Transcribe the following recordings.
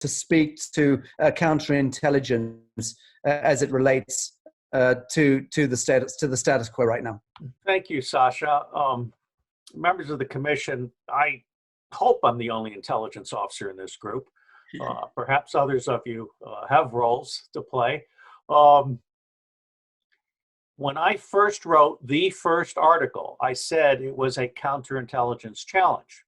to speak to counterintelligence as it relates to the status quo right now. Thank you, Sasha. Members of the commission, I hope I'm the only intelligence officer in this group. Perhaps others of you have roles to play. When I first wrote the first article, I said it was a counterintelligence challenge.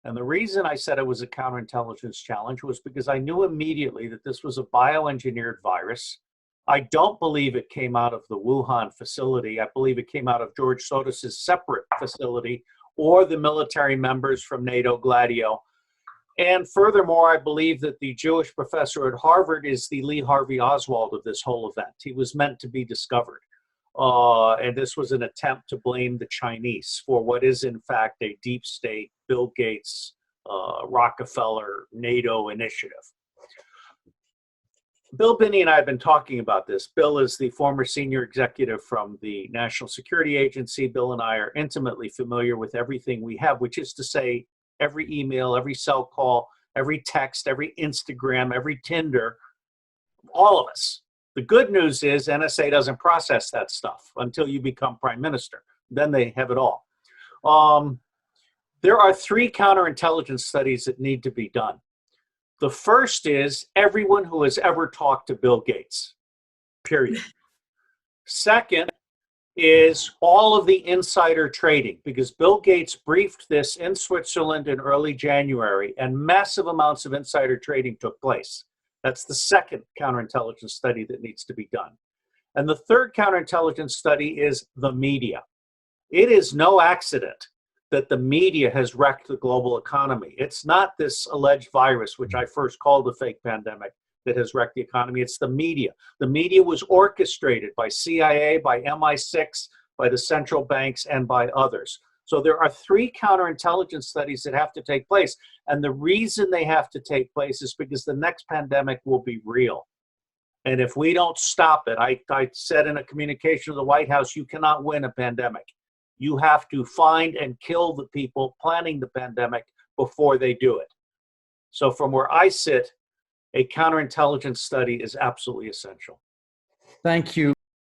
And the reason I said it was a counterintelligence challenge was because I knew immediately that this was a bioengineered virus. I don't believe it came out of the Wuhan facility. I believe it came out of George Soros's separate facility or the military members from NATO Gladio. And furthermore, I believe that the Jewish professor at Harvard is the Lee Harvey Oswald of this whole event. He was meant to be discovered. And this was an attempt to blame the Chinese for what is in fact a deep state, Bill Gates, Rockefeller, NATO initiative. Bill Binney and I have been talking about this. Bill is the former senior executive from the National Security Agency. Bill and I are intimately familiar with everything we have, which is to say every email, every cell call, every text, every Instagram, every Tinder, all of us. The good news is NSA doesn't process that stuff until you become prime minister. Then they have it all. There are 3 counterintelligence studies that need to be done. The first is everyone who has ever talked to Bill Gates, period. Second is all of the insider trading, because Bill Gates briefed this in Switzerland in early January, and massive amounts of insider trading took place. That's the second counterintelligence study that needs to be done. And the third counterintelligence study is the media. It is no accident that the media has wrecked the global economy. It's not this alleged virus, which I first called a fake pandemic, that has wrecked the economy. It's the media. The media was orchestrated by CIA, by MI6, by the central banks, and by others. So there are 3 counterintelligence studies that have to take place. And the reason they have to take place is because the next pandemic will be real. And if we don't stop it, I said in a communication to the White House, you cannot win a pandemic. You have to find and kill the people planning the pandemic before they do it. So from where I sit, a counterintelligence study is absolutely essential. Thank you.